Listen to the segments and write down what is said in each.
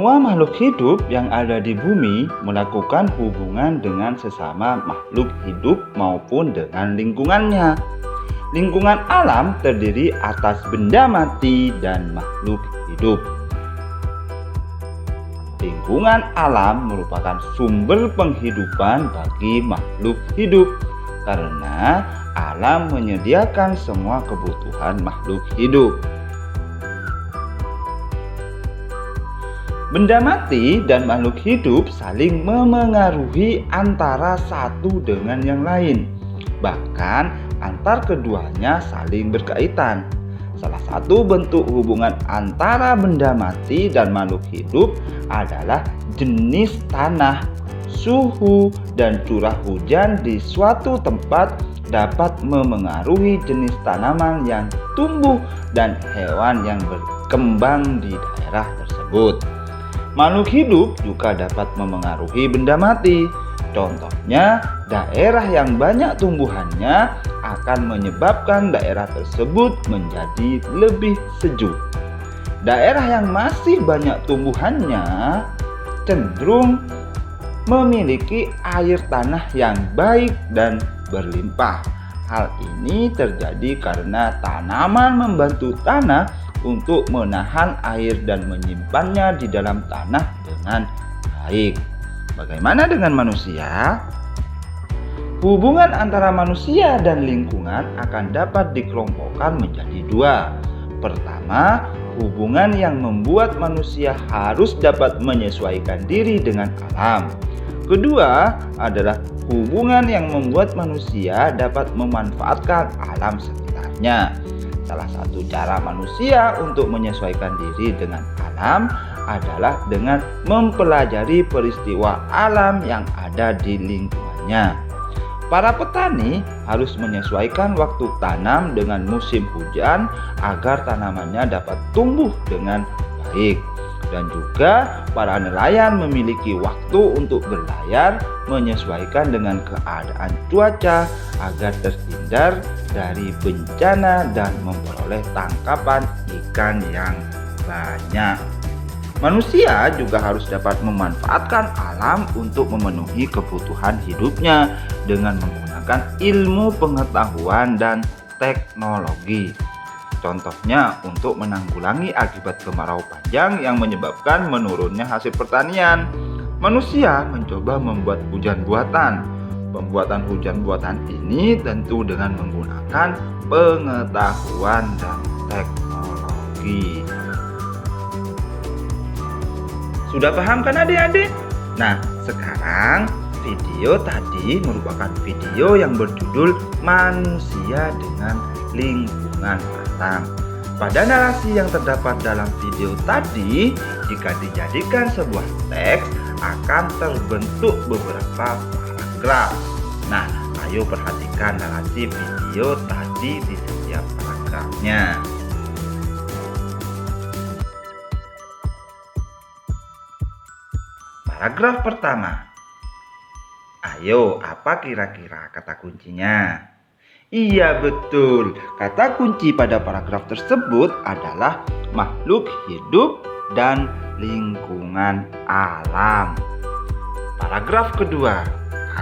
Semua makhluk hidup yang ada di bumi melakukan hubungan dengan sesama makhluk hidup maupun dengan lingkungannya. Lingkungan alam terdiri atas benda mati dan makhluk hidup. Lingkungan alam merupakan sumber penghidupan bagi makhluk hidup karena alam menyediakan semua kebutuhan makhluk hidup. Benda mati dan makhluk hidup saling memengaruhi antara satu dengan yang lain. Bahkan antar keduanya saling berkaitan. Salah satu bentuk hubungan antara benda mati dan makhluk hidup adalah jenis tanah, suhu, dan curah hujan di suatu tempat dapat memengaruhi jenis tanaman yang tumbuh dan hewan yang berkembang di daerah tersebut. Makhluk hidup juga dapat memengaruhi benda mati. Contohnya, daerah yang banyak tumbuhannya akan menyebabkan daerah tersebut menjadi lebih sejuk. Daerah yang masih banyak tumbuhannya cenderung memiliki air tanah yang baik dan berlimpah. Hal ini terjadi karena tanaman membantu tanah untuk menahan air dan menyimpannya di dalam tanah dengan baik. Bagaimana dengan manusia? Hubungan antara manusia dan lingkungan akan dapat dikelompokkan menjadi dua. Pertama, hubungan yang membuat manusia harus dapat menyesuaikan diri dengan alam. Kedua adalah hubungan yang membuat manusia dapat memanfaatkan alam sekitarnya. Salah satu cara manusia untuk menyesuaikan diri dengan alam adalah dengan mempelajari peristiwa alam yang ada di lingkungannya. Para petani harus menyesuaikan waktu tanam dengan musim hujan agar tanamannya dapat tumbuh dengan baik. Dan juga para nelayan memiliki waktu untuk berlayar menyesuaikan dengan keadaan cuaca agar terhindar dari bencana dan memperoleh tangkapan ikan yang banyak. Manusia juga harus dapat memanfaatkan alam untuk memenuhi kebutuhan hidupnya dengan menggunakan ilmu pengetahuan dan teknologi. Contohnya untuk menanggulangi akibat kemarau panjang yang menyebabkan menurunnya hasil pertanian. Manusia mencoba membuat hujan buatan. Pembuatan hujan buatan ini tentu dengan menggunakan pengetahuan dan teknologi. Sudah paham kan adik-adik? Nah, sekarang video tadi merupakan video yang berjudul Manusia dengan Lingkungan Alam. Pada narasi yang terdapat dalam video tadi, jika dijadikan sebuah teks, akan terbentuk beberapa paragraf. Nah, ayo perhatikan narasi video tadi di setiap paragrafnya. Paragraf pertama. Ayo, apa kira-kira kata kuncinya? Iya betul, kata kunci pada paragraf tersebut adalah makhluk hidup dan lingkungan alam. Paragraf kedua,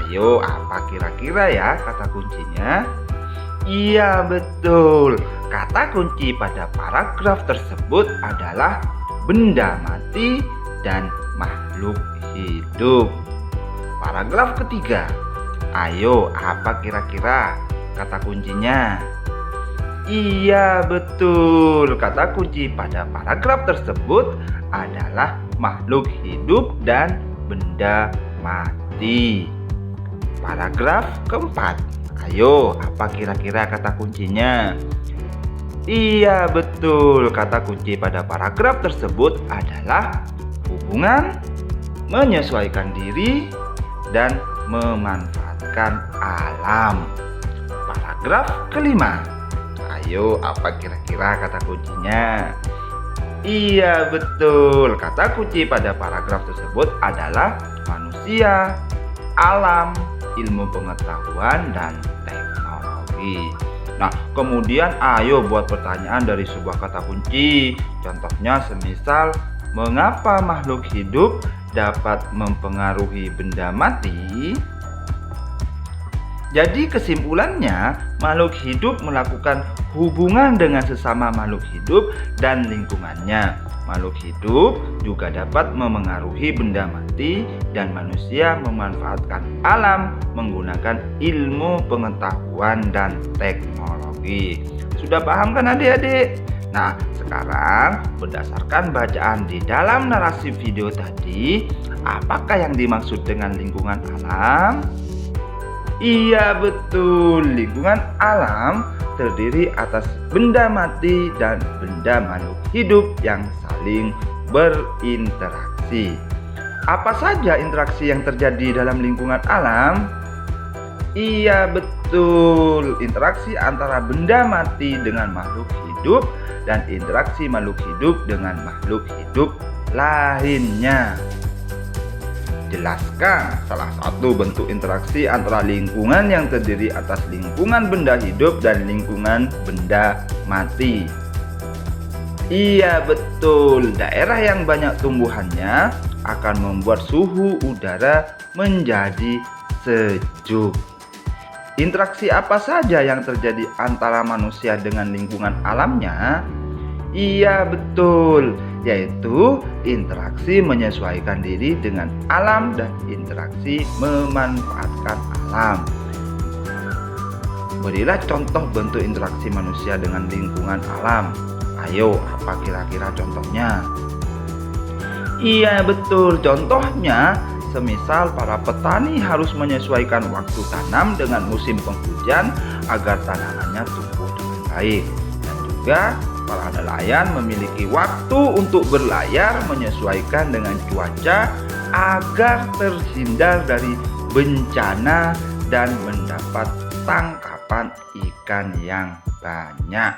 ayo apa kira-kira ya kata kuncinya? Iya betul, kata kunci pada paragraf tersebut adalah benda mati dan makhluk hidup. Paragraf ketiga, ayo apa kira-kira kata kuncinya? Iya betul, kata kunci pada paragraf tersebut adalah makhluk hidup dan benda mati. Paragraf keempat, ayo apa kira-kira kata kuncinya? Iya betul, kata kunci pada paragraf tersebut adalah hubungan, menyesuaikan diri, dan memanfaatkan alam. Paragraf kelima, ayo apa kira-kira kata kuncinya? Iya betul, kata kunci pada paragraf tersebut adalah manusia, alam, ilmu pengetahuan, dan teknologi. Nah, kemudian ayo buat pertanyaan dari sebuah kata kunci. Contohnya semisal mengapa makhluk hidup dapat mempengaruhi benda mati? Jadi kesimpulannya, makhluk hidup melakukan hubungan dengan sesama makhluk hidup dan lingkungannya. Makhluk hidup juga dapat memengaruhi benda mati dan manusia memanfaatkan alam menggunakan ilmu pengetahuan dan teknologi. Sudah paham kan adik-adik? Nah, sekarang berdasarkan bacaan di dalam narasi video tadi, apakah yang dimaksud dengan lingkungan alam? Iya betul, lingkungan alam terdiri atas benda mati dan benda makhluk hidup yang saling berinteraksi. Apa saja interaksi yang terjadi dalam lingkungan alam? Iya betul, interaksi antara benda mati dengan makhluk hidup dan interaksi makhluk hidup dengan makhluk hidup lainnya. Jelaskan salah satu bentuk interaksi antara lingkungan yang terdiri atas lingkungan benda hidup dan lingkungan benda mati. Iya betul, daerah yang banyak tumbuhannya akan membuat suhu udara menjadi sejuk. Interaksi apa saja yang terjadi antara manusia dengan lingkungan alamnya? Iya betul, yaitu interaksi menyesuaikan diri dengan alam dan interaksi memanfaatkan alam. Berilah contoh bentuk interaksi manusia dengan lingkungan alam. Ayo, apa kira-kira contohnya? Iya betul, contohnya semisal para petani harus menyesuaikan waktu tanam dengan musim penghujan agar tanamannya tumbuh dengan baik. Dan juga para nelayan memiliki waktu untuk berlayar menyesuaikan dengan cuaca agar terhindar dari bencana dan mendapat tangkapan ikan yang banyak.